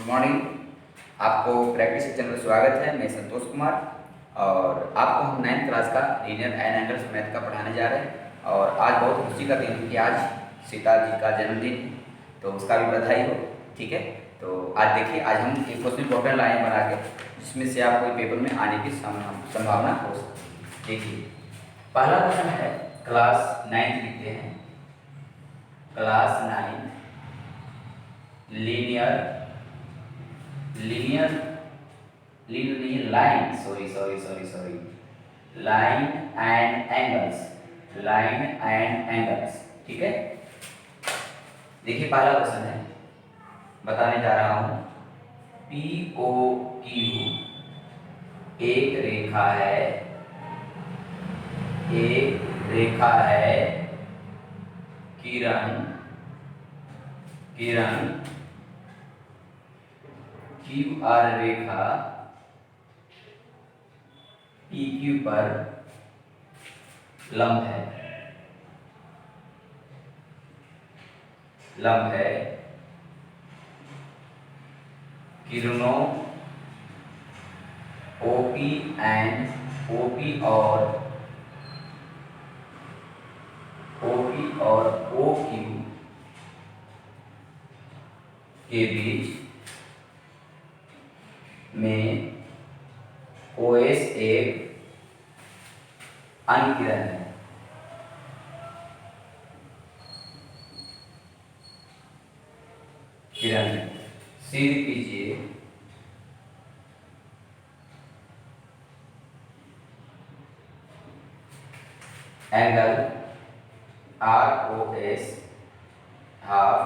Good morning. आपको practice section में स्वागत है। मैं संतोष कुमार और आपको हम 9th क्लास का लीनियर एंड एंगल्स मैथ का पढ़ाने जा रहे हैं। और आज बहुत खुशी का दिन है कि आज सीता जी का जन्मदिन है, तो उसका भी बधाई हो। ठीक है, तो आज देखिए, आज हम एक क्वेश्चन इंपॉर्टेंट लाइन बना के जिसमें से आपको पेपर में आने की संभावना हो सकती है। देखिए, पहला क्वेश्चन है, क्लास 9 लिखते हैं। क्लास 9 लीनियर लीनियर लीनियर नहीं, line, sorry line and angles. ठीक है, देखिए पहला क्वेश्चन है, बताने जा रहा हूं। पी ओ क्यू एक रेखा है किरण क्यू आर रेखा पी क्यू पर लंब है। किरणों ओपी और ओ क्यू के बीच में ओएस एक अन्य किरण है। सिद्ध कीजिए angle R O S half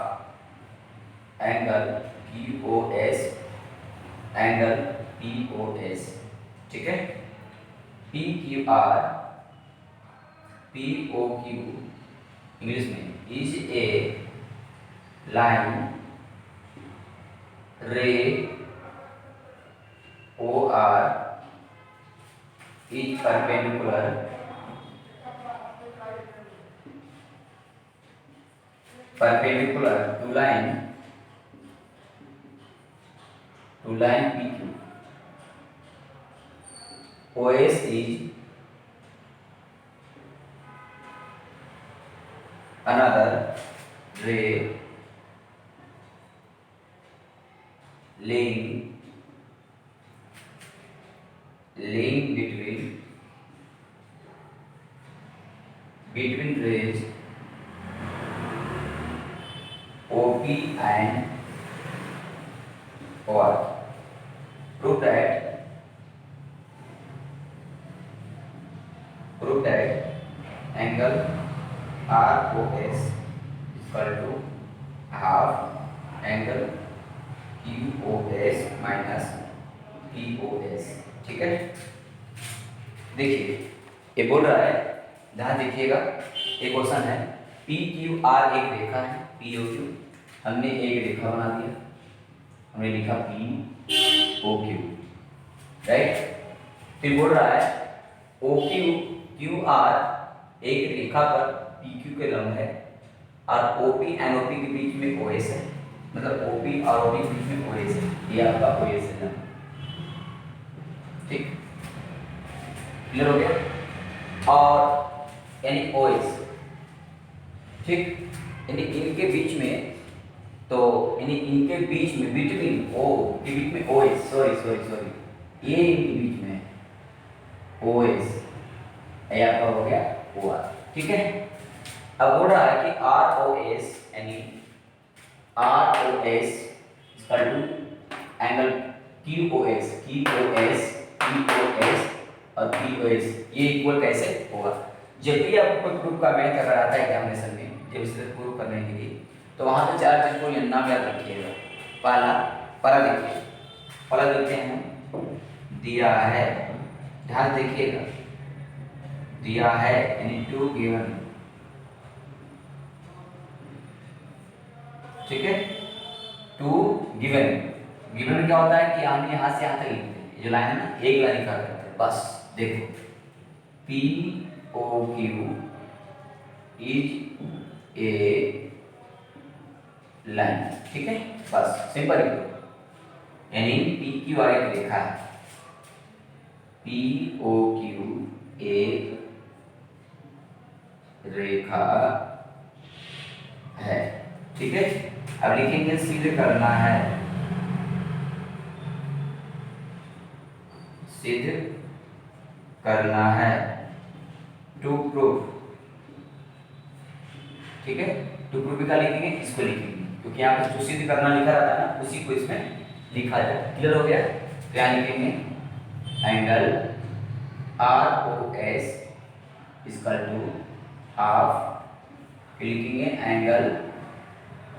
angle Q O S angle P O S. ठीक है, P Q R P O Q English में is a line ray O R is perpendicular to line PQ. OS is another ray laying between rays OP and OR. Prove that angle ROS equal to half angle QOS minus POS। ठीक है, देखिए ये बोल रहा है, ध्यान देखिएगा, एक क्वेश्चन है। पी क्यू आर एक रेखा है, पी ओ क्यू, हमने एक रेखा बना दिया, हमने लिखा पी ओ क्यू, राइट। फिर बोल रहा है ओ क्यू आर एक रेखा पर पी क्यू के लंब है और ओपी एंड ओपी के बीच में ओएस है, मतलब ओपी और ओपी के बीच में ओएस है, ये आपका ओएस है ना। ठीक, क्लियर हो गया। और यानी ओएस, ठीक, यानी इनके बीच में, तो यानी इनके बीच में बिटवीन ओ के बीच में ओएस, सॉरी ये इनके बीच में ओएस, ये आपका हो गया ओआर। ठीक है, अब बोल रहा है कि आर ओ एस यानी R O S equal to angle Q O S और पी ओ एस, ये इक्वल कैसे होगा। जब भी आपको कोई ग्रुप का मैथ अगर आता है एग्जामिनेशन में, जब इसे प्रूव करने के लिए, तो वहां पे चार चीज को नाम याद रखिएगा। पहला देखते हैं, दिया है, ध्यान देखिएगा, दिया है यानी टू गिवन। ठीक है, टू गिवन क्या होता है कि हम यहां से यहां तक लिखते हैं, जो लाइन है ना, एक लाइन लिखा करते हैं बस। देखो P O Q is a line. ठीक है, बस सिंपल लिखो। यानी पी क्यू आर एक रेखा है, पी ओ क्यू एक रेखा है। ठीक है, अब लिखेंगे सिद्ध करना है, सिद्ध करना है, टू प्रूफ। ठीक है, टू प्रूफ का लिखेंगे, इसको लिखेंगे क्योंकि यहाँ पर जो सिद्ध करना लिखा रहता है ना उसी को इसमें लिखा जाए। क्लियर हो गया? तो यहाँ लिखेंगे angle R O S equal to half, लिखेंगे angle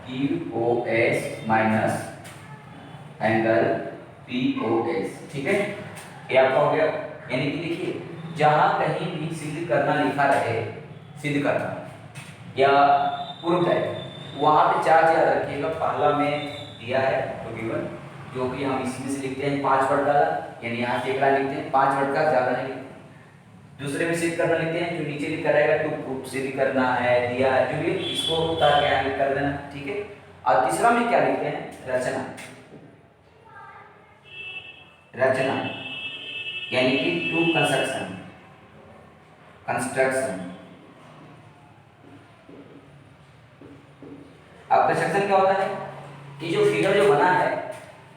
Q O S minus angle P O S. ठीक है, ये आपका हो गया। यानी कि देखिए जहां कहीं भी सिद्ध करना लिखा रहे, सिद्ध करना या प्रूफ है, वहां पे चार याद रखिएगा। पहला में दिया है तो गिवन, जो कि हम इसमें से लिखते हैं 5 वर्ड का, यानी यहाँ से एक लाइन लिखते हैं 5 वर्ड का, ज्यादा नहीं लिखते। दूसरे में सिद्ध करना लिखते हैं, जो नीचे लिखा रहेगा टू प्रूफ सिद्ध करना है, दिया है, जो भी इसको उतार के यहाँ कर देना। ठीक है, और तीसरा में क्या लिखते हैं? रचना, रचना यानी कि टू कंस्ट्रक्शन, कंस्ट्रक्शन। अब कंस्ट्रक्शन क्या होता है कि जो फिगर जो बना है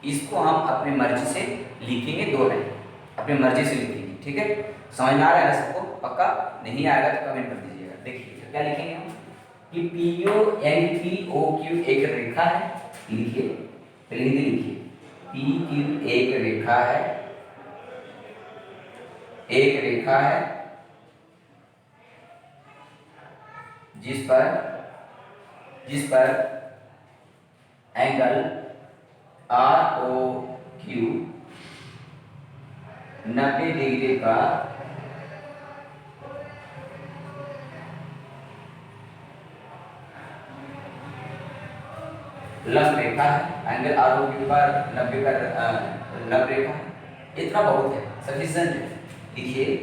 इसको हम अपनी मर्जी से लिखेंगे, दो लाइन अपनी मर्जी से लिखेंगे। ठीक है, समझ में आ रहा है ना सबको? पक्का? नहीं आएगा तो कमेंट कर दीजिएगा। देखिए क्या लिखेंगे हम कि पी ओ यानी पी ओ क्यू एक रेखा है। लिखिए, पहले हिंदी लिखिए, पी क्यू एक रेखा है, एक रेखा है जिस पर angle R O Q 90 degree का लंब रेखा है। एंगल आर ओ क्यू पर 90 का लंब रेखा है। इतना बहुत है, सफिशिएंट है। लिखिए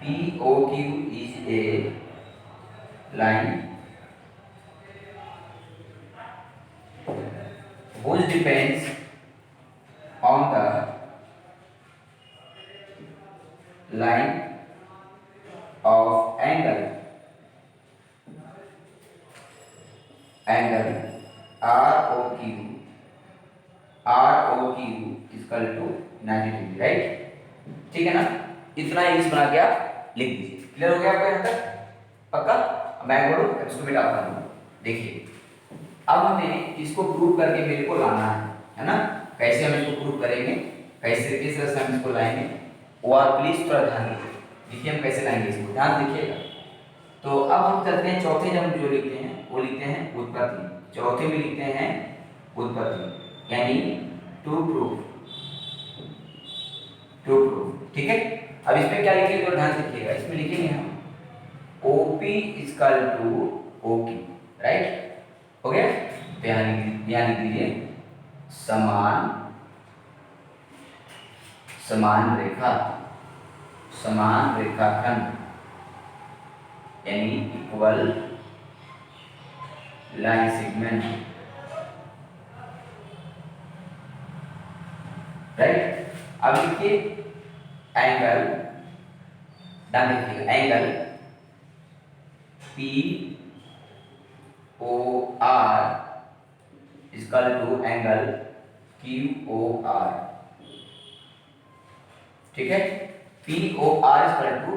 P O Q is a line which depends on the line of angle ROQ equal to 90 degree. Right? ठीक है ना? इतना इंग्लिश बना के आप लिख दीजिए। क्लियर हो गया आपको यहाँ तक? पक्का? मैं बोलूँ इसको मिटाता हूँ। देखिए अब हमें इसको प्रूव करके मेरे को लाना है ना? कैसे हम इसको प्रूव करेंगे, कैसे किस तरह से हम इसको लाएंगे, वो आप प्लीज थोड़ा ध्यान दीजिए। देखिए हम कैसे लाएंगे इसको, ध्यान देखिएगा। तो अब हम चलते हैं चौथे, जब हम जो लिखते हैं वो लिखते हैं उत्पत्ति। चौथे में लिखते हैं उत्पत्ति यानी टू प्रूफ, टू प्रूफ। ठीक है, अब इसमें क्या लिखेंगे तो ध्यान देखिएगा। इसमें लिखेंगे हम OP equal to OQ। Right? हो गया? तो यहाँ लिख दीजिए समान रेखा, समान रेखाखंड यानी इक्वल लाइन सेगमेंट। राइट? अब लिखिए एंगल, ध्यान देखिएगा, angle POR equal to angle QOR। ठीक है, POR इक्वल टू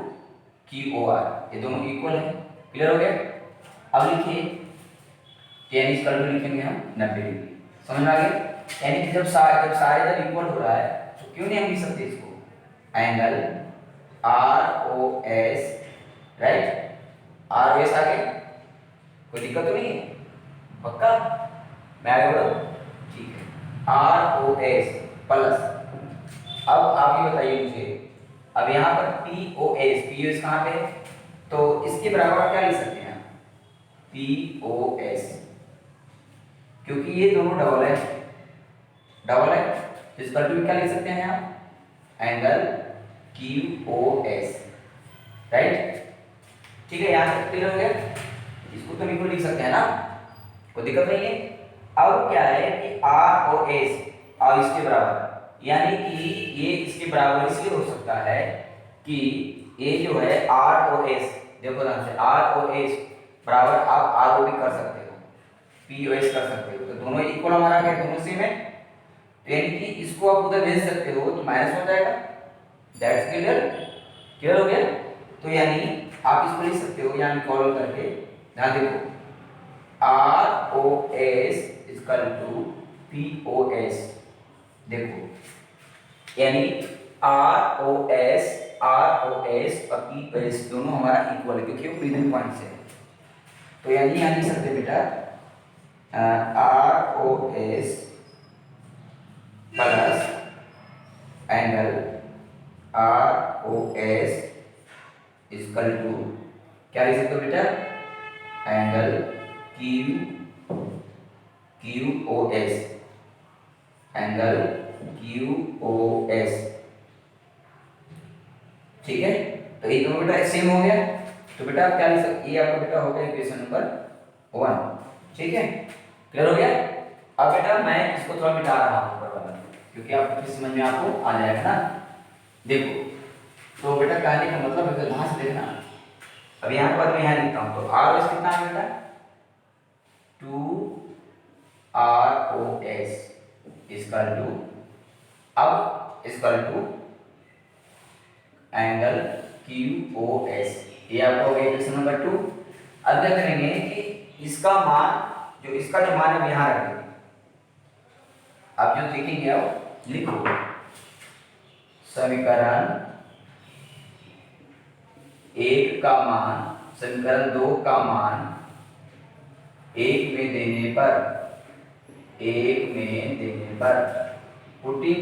QOR, ये दोनों इक्वल है। क्लियर हो गया? अब लिखिए tan इक्वल टू लिखेंगे हम 90 डिग्री। समझ में आ गया? यानी कि जब सारे जब इक्वल हो रहा है तो क्यों नहीं हम लिख सकते इसको एंगल ROS। राइट? ROS आ गया, कोई दिक्कत तो नहीं है? पक्का? मैं आगे बढ़ूं? ठीक है, ROS प्लस, अब आप ये बताइए मुझे, अब यहाँ पर POS कहाँ पे है? तो इसके बराबर क्या लिख सकते हैं? POS, क्योंकि ये दोनों डबल है, डबल है, इस पर भी क्या लिख सकते हैं आप? Angle QOS। राइट? ठीक है, यहाँ तक क्लियर हो गया? इसको तो बिल्कुल लिख सकते हैं ना, कोई दिक्कत नहीं है। अब क्या है कि ROS और इसके बराबर, यानी कि ये इसके बराबर इसलिए हो सकता है कि ये जो है आर ओ एस, देखो ध्यान से, आर ओ एस बराबर आप आर ओ भी कर सकते हो, पी ओ एस कर सकते हो, तो दोनों इक्वल हमारा है, दोनों सेम है, तो यानी कि इसको आप उधर भेज सकते हो तो माइनस हो जाएगा। दैट्स क्लियर, क्लियर हो गया। तो यानी आप इसको लिख सकते हो यानी कॉलम करके, ध्यान देखो R O S equal to P O S, देखो यानी आर ओ एस और पी ओ एस दोनों हमारा इक्वल है क्योंकि वो फ्रीडम पॉइंट से है। तो यानी यहाँ लिख सकते बेटा R O S plus angle R O S equal to क्या लिख सकते हो बेटा, angle Q O S, angle Q O S, ठीक है। तो ये दोनों बेटा सेम हो गया, तो बेटा आप क्या लिख सकते, ये आपका बेटा हो गया इक्वेशन नंबर 1, ठीक है, क्लियर हो गया। अब बेटा मैं इसको थोड़ा मिटा रहा हूँ ऊपर वाला, क्योंकि आपको समझ में आपको आ जाएगा ना। देखो तो बेटा कहने का मतलब है ध्यान से देखना, अब यहाँ पर मैं यहाँ लिखता हूँ, तो आर एस कितना है बेटा 2 R O S equal to, अब equal to angle Q O S, ये आपको हो गया इक्वेशन नंबर 2। अब क्या करेंगे कि इसका मान जो मान है यहाँ रख देंगे, आप जो लिखेंगे आप लिखो समीकरण 1 का मान, समीकरण 2 का मान 1 में देने पर पुटिंग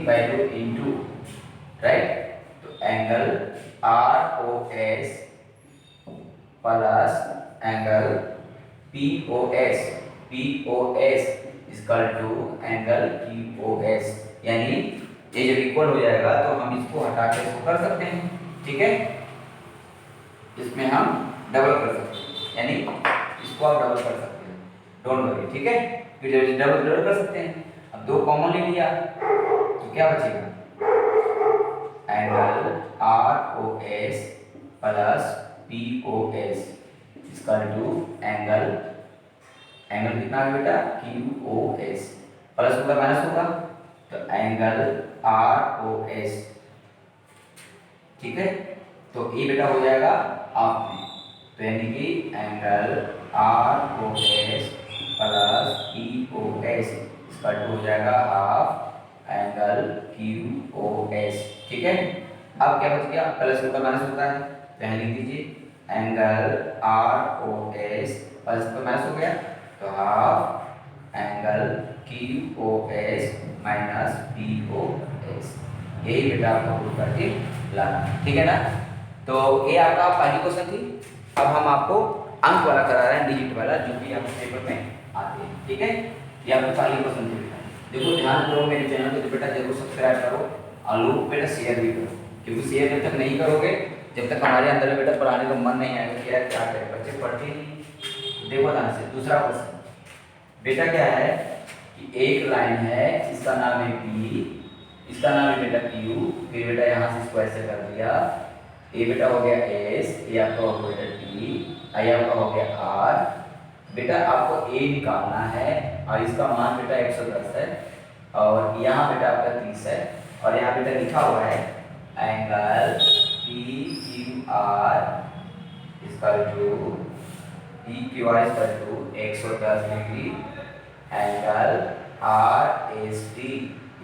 वैल्यू इनटू, राइट, तो angle R O S plus angle P O S equal to angle Q O S, यानी ये जब इक्वल हो जाएगा तो हम इसको हटा के इसको कर सकते हैं, ठीक है, इसमें हम डबल कर सकते हैं, यानी इसको आप डबल कर सकते हैं, डोंट वरी, ठीक है, फिर डबल कर सकते हैं। अब 2 कॉमन ले लिया तो क्या बचेगा, angle R O S plus P O S equal to angle कितना है बेटा क्यू ओ एस, प्लस होगा माइनस होगा, तो एंगल आर ओ एस, ठीक है, तो ये बेटा हो जाएगा हाफ में, तो यानी कि angle R O S plus P O S इसका हो जाएगा half angle Q O S, ठीक है। अब क्या बच गया, प्लस होता माइनस होता है, तो यहाँ लिख दीजिए angle R O S plus तो माइनस हो गया, तो half angle Q O S minus P O S, यही बेटा आपको प्रूव करके लाना, ठीक है ना। तो ये आपका पहली क्वेश्चन थी। अब हम आपको अंक वाला करा रहे हैं, डिजिट वाला, जो भी आपके पेपर में आते हैं, ठीक है। ये आपकी पहली क्वेश्चन थी बेटा, देखो ध्यान करो मेरे चैनल को, तो बेटा जरूर सब्सक्राइब करो और लोग बेटा शेयर भी करो, क्योंकि शेयर जब तक नहीं करोगे, जब तक हमारे अंदर में बेटा पढ़ाने का मन नहीं आएगा कि यार क्या करें, बच्चे पढ़ते ही नहीं। देखो ध्यान से दूसरा क्वेश्चन बेटा क्या है कि एक लाइन है, इसका नाम है पी, इसका नाम है बेटा क्यू, फिर बेटा यहाँ से इसको ऐसे कर दिया, ये बेटा हो गया एस, ये आपका हो गया टी, ये आपका हो गया आर, बेटा आपको ए निकालना है और इसका मान बेटा 110 है, और यहाँ बेटा आपका 30 है, और यहाँ बेटा लिखा हुआ है एंगल पी क्यू आर इसका जो पी क्यू आर इसका जो 110 degree, angle R S T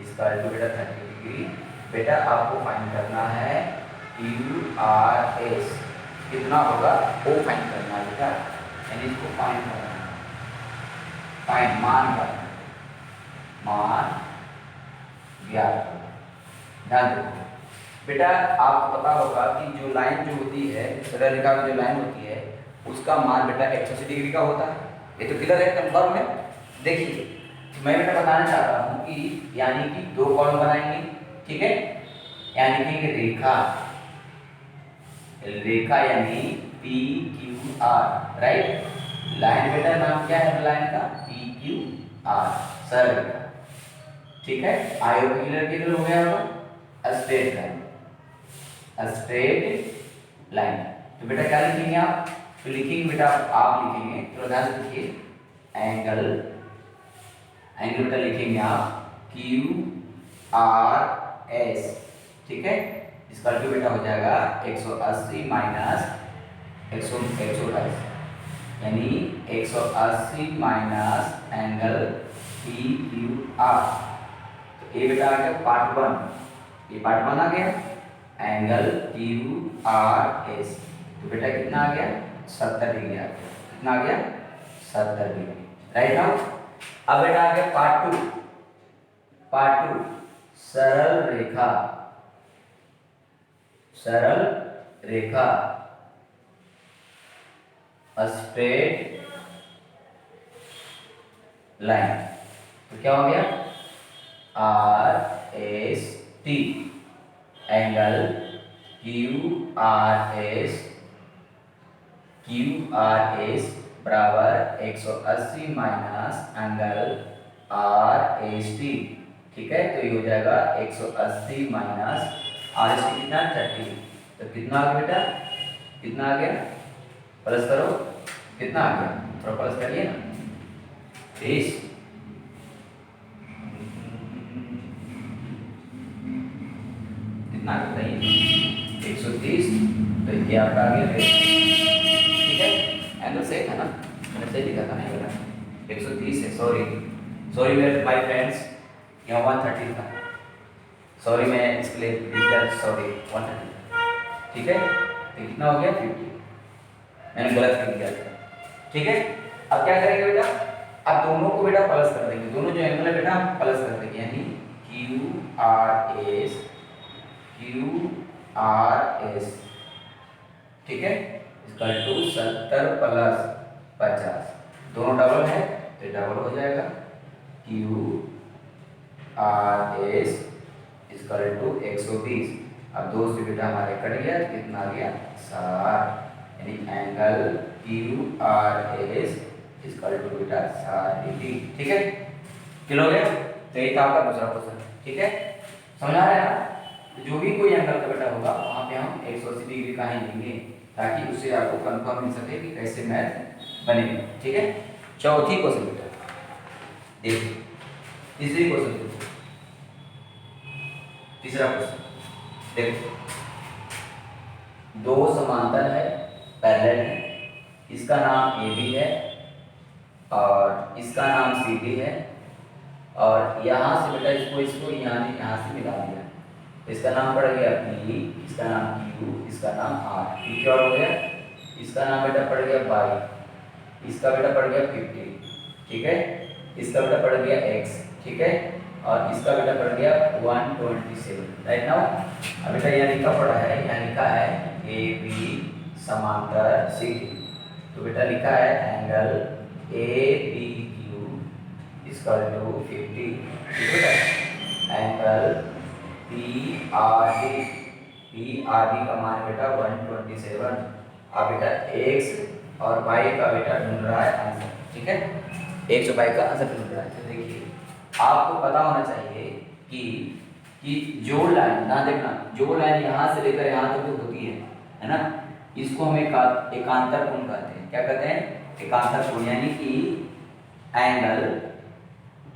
इसका जो बेटा 30 डिग्री। बेटा आपको फाइंड करना है क्यू आर एस कितना होगा वो फाइंड करना है बेटा, यानी इसको फाइंड करना है, फाइंड मान करना, मान ज्ञात करना। ध्यान देखो बेटा, आपको पता होगा कि जो लाइन जो होती है, सरल रेखा की जो लाइन होती है उसका मान बेटा 180 डिग्री का होता है, ये तो क्लियर है, कंफर्म है। देखिए मैं बेटा बताना चाह रहा हूँ कि यानी कि 2 कॉलम बनाएंगे, ठीक है, यानी कि रेखा यानी P Q are, right, line बेटा नाम क्या है लाइन का, पी क्यू आर, सरल रेखा। ठीक है, आई होप क्लियर हो गया होगा। Straight line, straight line. तो बेटा क्या लिखेंगे आप, तो लिखेंगे बेटा आप लिखेंगे, तो ध्यान से लिखिए एंगल, एंगल बेटा लिखेंगे आप क्यू आर एस। ठीक है, इसका जो बेटा हो जाएगा 180 माइनस 120, यानी 180 minus angle P Q are. तो ये बेटा आ गया पार्ट 1, ये पार्ट 1 आ गया एंगल क्यू आर एस। तो बेटा कितना आ गया, 70 डिग्री आ गया। कितना आ गया, 70 डिग्री। राइट नाउ अब बेटा आ गया पार्ट 2, पार्ट 2 सरल रेखा, सरल रेखा, स्ट्रेट लाइन। तो क्या हो गया, R S T, angle Q R S, Q R S बराबर 180 minus angle R S T. ठीक है, तो ये हो जाएगा 180 माइनस आर एस टी कितना 30। तो कितना आ गया बेटा, कितना आ गया, प्लस करो, कितना आ गया, थोड़ा प्लस करिए ना, 30। कितना आ गया, 130। तो ये आपका आ गया। ठीक है, एंगल सही था ना, मैंने सही लिखा था ना, ये वाला 130 है। सॉरी सॉरी मेरे माय फ्रेंड्स, यहाँ 130 था, सॉरी मैं इसके लिए लिख दिया, सॉरी 130। ठीक है, तो कितना हो गया 50, मैंने गलत लिख दिया था। ठीक है, अब क्या करेंगे बेटा, अब दोनों को बेटा प्लस कर देंगे, दोनों जो एंगल है बेटा हम प्लस कर देंगे, यानी Q R S, Q R S. ठीक है, इसका टू 70 प्लस 50, दोनों डबल है तो डबल हो जाएगा, क्यू आर एस इसका टू 120। अब दो से बेटा हमारे कट गया, कितना आ गया 60, यानी एंगल क्यू आर एस इसका टू बेटा 60 डिग्री। ठीक है, क्लियर हो गया। तो ये था आपका दूसरा क्वेश्चन। ठीक है, समझ आ रहा है ना, तो जो भी कोई एंगल का बेटा होगा वहां पे हम 180 डिग्री का ही लेंगे, ताकि उससे आपको कंफर्म मिल सके कि कैसे मैथ बनेगा। ठीक है, चौथी क्वेश्चन बेटा देखिए, तीसरी क्वेश्चन देखो, तीसरा क्वेश्चन देखो, दो समांतर है, पैरेलल है, इसका नाम ए बी है और इसका नाम सी बी है, और यहाँ से बेटा इसको यहाँ से मिला दिया, इसका नाम पड़ गया पी, इसका नाम क्यू, इसका नाम आर। पी क्या हो गया, इसका नाम बेटा पड़ गया बाई, इसका बेटा पड़ गया 50। ठीक है, इसका बेटा पड़ गया x। ठीक है, और इसका बेटा पड़ गया 127। राइट नाउ अब बेटा यहाँ लिखा पड़ा है, यहाँ लिखा है ए बी समांतर सी डी। तो बेटा लिखा है एंगल ए बी क्यू इसका टू 50। ठीक है, एंगल पी आर डी का मान बेटा 127। अब बेटा x और y का बेटा ढूंढ रहा है आंसर। ठीक है, x और y का आंसर ढूंढ रहा है। तो देखिए आपको पता होना चाहिए कि जो लाइन ना देखना, जो लाइन यहाँ से लेकर यहाँ तक जो होती है ना, इसको हम एकांतर कोण कहते हैं। क्या कहते हैं, एकांतर कोण, यानी कि angle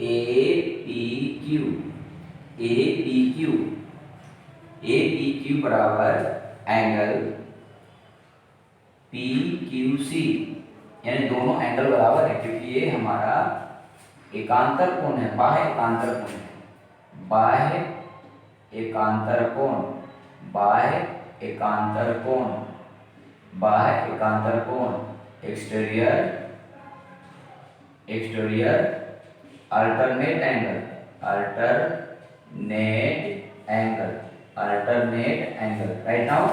A P Q, A P Q बराबर एंगल पी क्यू सी, यानी दोनों एंगल बराबर है, क्योंकि ये हमारा एकांतर कोण है, बाह्य एकांतर कोण है, बाह्य एकांतर कोण, बाह्य एकांतर कोण, बाह्य एकांतर कोण, exterior alternate angle, alternate angle. Right now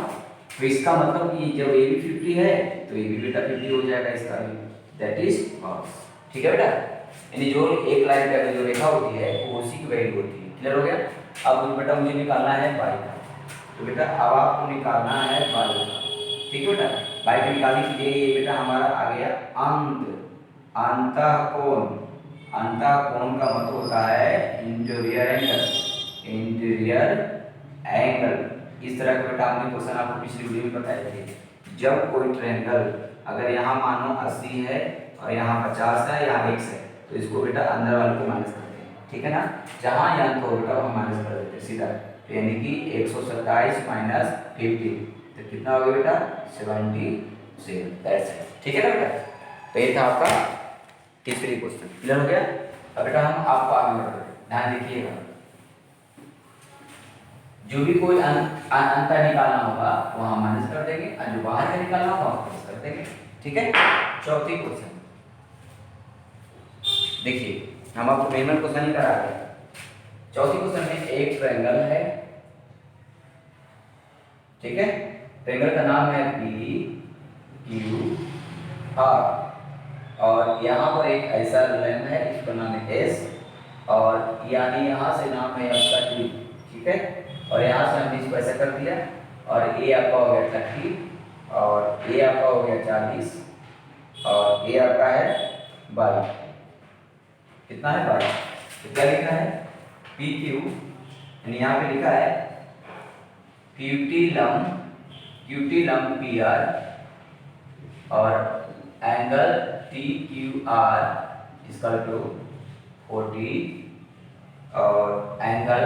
तो इसका मतलब कि जब ए भी 50 है तो ए भी बेटा 50 हो जाएगा, इसका भी दैट इज फॉल्स। ठीक है बेटा, यानी जो एक लाइन पे अगर जो रेखा होती है वो उसी की वैल्यू होती है। क्लियर हो गया। अब बेटा मुझे निकालना है y का, तो बेटा अब आपको निकालना है y का। ठीक है बेटा, बाई को निकालने के लिए ये बेटा हमारा आ गया अंत, अंतःकोण। अंतःकोण का मतलब होता है इंटीरियर एंगल, इंटीरियर एंगल। इस तरह का बेटा हमने क्वेश्चन आपको पिछली वीडियो में बताए थे। जब कोई ट्रायंगल अगर यहाँ मानो 80 है और यहाँ 50 है, यहाँ x है, तो इसको बेटा अंदर वाले को माइनस करते हैं, ठीक है ना। जहाँ यहाँ तो बेटा हम माइनस कर देते हैं सीधा, तो यानी कि 127 माइनस 50, तो कितना हो गया बेटा 77। ठीक है ना बेटा। तो ये था आपका तीसरी क्वेश्चन, क्लियर हो गया। अब बेटा हम आपको आगे बढ़ रहे हैं, ध्यान देखिएगा। जो भी कोई अंतर निकालना होगा वो हम माइनस कर देंगे, और जो बाहर का निकालना होगा प्लस कर देंगे, ठीक है। चौथी क्वेश्चन देखिए, हम आपको पेमेंट क्वेश्चन ही करा रहे हैं। चौथी क्वेश्चन में एक ट्रायंगल है, ठीक है। ट्रायंगल का नाम है पी क्यू आर, और यहाँ पर एक ऐसा लाइन है, इसका नाम है एस, और यानी यहाँ से नाम है आपका टी, ठीक है। और यहाँ से हमने इसको ऐसा कर दिया, और ए आपका हो गया 30, और ए आपका हो गया 40, और ए आपका है 22। कितना है 22। तो क्या लिखा है पी क्यू, यानी यहाँ पे लिखा है क्यूटी लम पी आर, और angle T Q R equal to 40, और angle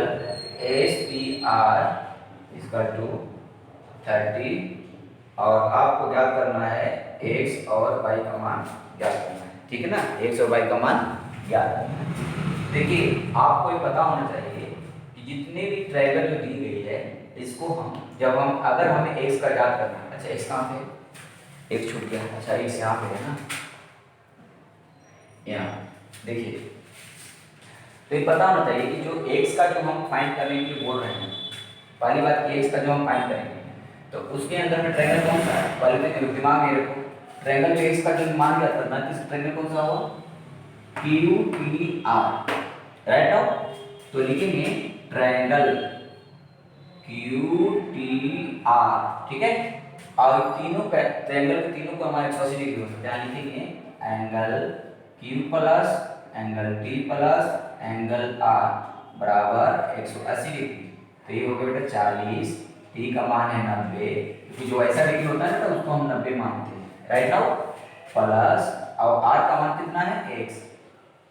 S P R equal to 30, और आपको ज्ञात करना है x और y का मान ज्ञात करना है, ठीक है ना। x और y का मान ज्ञात करना है। देखिए आपको ये पता होना चाहिए कि जितने भी ट्रायंगल जो दी गई है, इसको हम जब हम अगर हमें x का ज्ञात करना है, अच्छा x कहाँ पे, x छूट गया, अच्छा x यहाँ पे है ना, यहाँ देखिए। तो ये पता होना चाहिए कि जो x का जो हम फाइंड करने के लिए बोल रहे हैं, पहली बात x का जो हम फाइंड करेंगे तो उसके अंदर में ट्रायंगल कौन सा है, पहले तो दिमाग में रखो। ट्रायंगल में x का जो मान ज्ञात करना है, किस ट्रायंगल कौन सा होगा, Q T R, right now. तो लिखेंगे ट्रायंगल क्यू टी आर, ठीक है। और तीनों ट्रायंगल के तीनों को हमारे 180 डिग्री हो सकते हैं, लिखेंगे angle Q plus angle T plus angle R बराबर 180 डिग्री। तो ये हो गया बेटा 40, टी का मान है 90, क्योंकि जो ऐसा डिग्री होता है ना उसको हम 90 मानते हैं, राइट नाउ। प्लस और आर का मान कितना है x,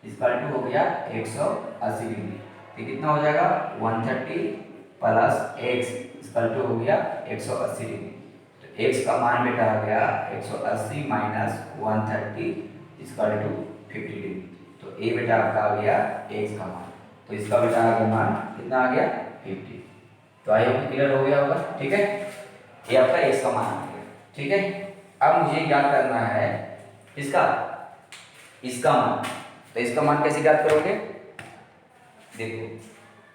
इसका टू हो गया 180 डिग्री। तो कितना हो जाएगा 130 प्लस x, इसका टू हो गया 180 डिग्री। तो x का मान बेटा आ गया 180 माइनस 130 इसका टू 50 डिग्री। तो ए बेटा आपका आ गया x का मान, तो इसका बेटा आ गया मान कितना आ गया 50। तो आई होप क्लियर हो गया होगा, ठीक है। ये आपका x का मान आ गया, ठीक है। अब मुझे ज्ञात करना है इसका मान। तो इसका मान कैसे ज्ञात करोगे, देखो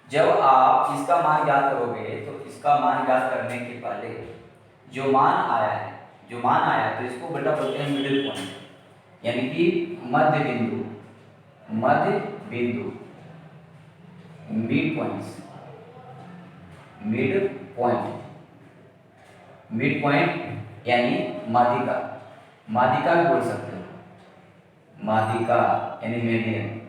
जब आप इसका मान ज्ञात करोगे तो इसका मान ज्ञात करने के पहले जो मान आया तो इसको बेटा बोलते हैं मिडिल पॉइंट, यानी कि मध्य बिंदु, मिड पॉइंट यानी माध्यिका भी बोल सकते हो, माध्यिका यानी मेडियन,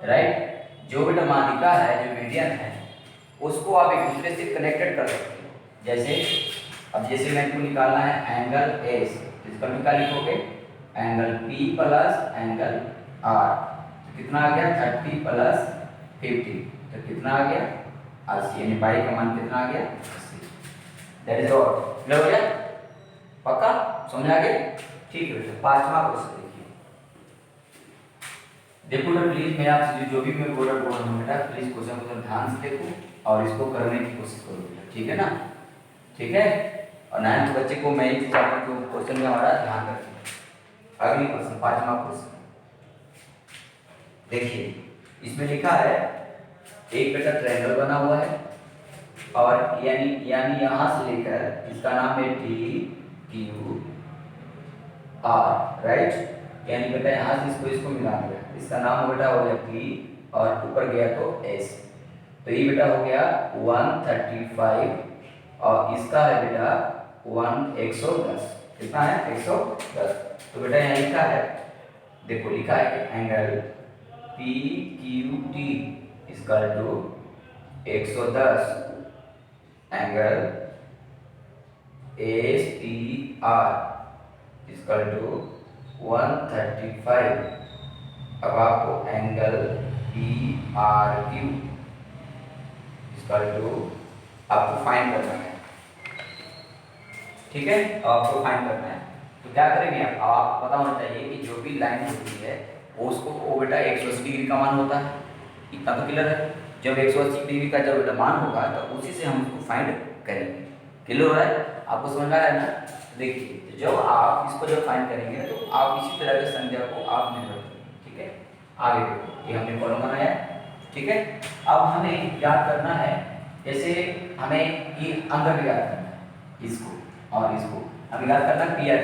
राइट। जो बेटा माध्यिका है, जो मीडियन है, उसको आप एक दूसरे से कनेक्टेड कर सकते हो। जैसे मैं को निकालना है एंगल एस, इसका क्या लिखोगे angle P plus angle R, तो कितना आ गया 30 प्लस 50, तो कितना आ गया 80, यानी पाई का मान कितना आ गया 80। दैट इज ऑल, क्लियर हो गया, पक्का समझ आ गया, ठीक है। पांचवा क्वेश्चन देखो बेटा, प्लीज मैं आपसे जो भी मैं बोल रहा हूँ बेटा, प्लीज क्वेश्चन को ध्यान से देखो और इसको करने की कोशिश करो बेटा, ठीक है ना, ठीक है। और 9th बच्चे को मैं ये चाहता हूँ कि क्वेश्चन में हमारा ध्यान रखें। अगली क्वेश्चन, पांचवा क्वेश्चन देखिए, इसमें लिखा है एक बेटा ट्रायंगल बना हुआ है, और यानी यहाँ से लेकर इसका नाम है टी क्यू आर, राइट। यानी बेटा यहाँ से इसको मिला दिया, इसका नाम बेटा हो गया P और ऊपर गया तो S, तो ये बेटा हो गया 135 और इसका है बेटा 110। कितना है? 110। तो बेटा यहाँ लिखा है, देखो लिखा है कि angle P Q T equal to 110 angle S T R equal to 135। अब आपको angle P R Q equal to आपको फाइंड करना है, ठीक है? आपको फाइंड करना है। तो क्या करेंगे आप? आपको पता होना चाहिए कि जो भी लाइन होती है उसको वो बेटा 180 डिग्री का मान होता है। इतना तो क्लियर है। जब 180 डिग्री का जब बेटा मान होगा तो उसी से हम उसको फाइंड करेंगे। क्लियर हो रहा है? आपको समझ में आ रहा है ना? देखिए जब आप इसको जब फाइंड करेंगे तो आप इसी तरह की संख्या को आप निर्भर करेंगे, ठीक है? आगे देखो, ये हमने कॉलम बनाया है, ठीक है? अब हमें याद करना है, जैसे हमें ये अंदर याद करना है, इसको और इसको हमें याद करना पी आर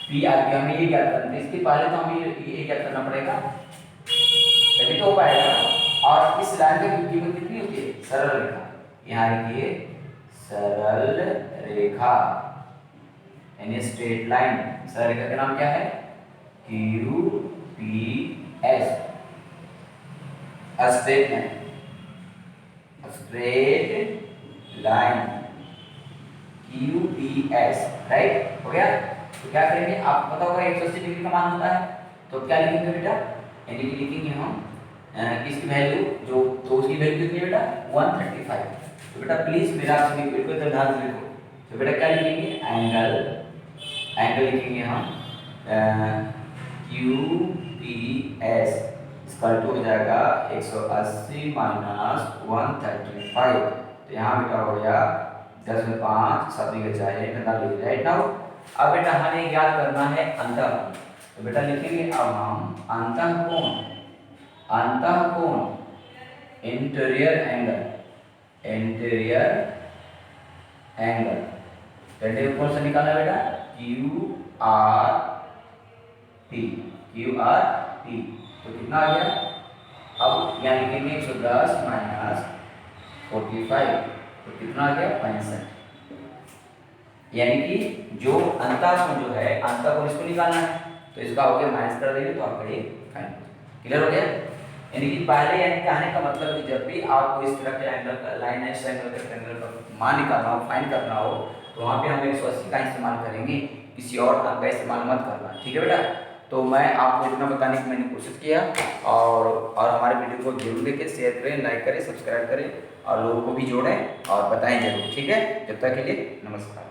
पी आर के हमें ये याद करना है। इसके पहले तो हमें ये याद करना पड़ेगा, तभी तो हो पाएगा। और इस लाइन की कीमत कितनी होती है? सरल रेखा। यहाँ लिखिए सरल रेखा यानी स्ट्रेट लाइन। सरल रेखा का नाम क्या है? Q P S, straight line, straight line Q P S, right? हो गया? तो क्या करेंगे? आपको पता होगा 180 डिग्री का मान होता है, तो क्या लिखेंगे बेटा? यानी कि लिखेंगे हम किसकी वैल्यू, जो तो उसकी वैल्यू कितनी है बेटा? 135। तो बेटा प्लीज मेरा आपसे बिल्कुल ध्यान से देखो। तो बेटा क्या लिखेंगे? एंगल लिखेंगे हम क्यू पी एस इसका टू हो जाएगा 180 माइनस 135। तो यहाँ बेटा हो गया 10 में 5 7 के चाहिए 45, राइट? नाउ अब बेटा हमें याद करना है अंतःकोण। तो बेटा लिखेंगे अब हम अंतःकोण, अंतःकोण interior angle, interior angle, interior कोण से निकालना बेटा? Q R T, Q R T. तो कितना आ गया? अब यहाँ लिखेंगे 110 माइनस 45, तो कितना आ गया? 65। यानी कि जो अंतःकोण जो है, अंतःकोण इसको निकालना है, तो इसका हो गया माइनस कर देंगे तो आपका ये फाइनल। क्लियर हो गया? यानी कि पहले यानी कहने का मतलब कि जब भी आपको इस तरह के एंगल का लाइन है, एंगल का ट्रायंगल का मान निकालना हो, फाइंड करना हो, तो वहाँ पे हम 180 का इस्तेमाल करेंगे, किसी और अंक का इस्तेमाल मत करना, ठीक है बेटा? तो मैं आपको इतना बताने की मैंने कोशिश किया, और हमारे वीडियो को जरूर देखें, शेयर करें, लाइक करें, सब्सक्राइब करें और लोगों को भी जोड़ें और बताएं जरूर, ठीक है? जब तक के लिए नमस्कार।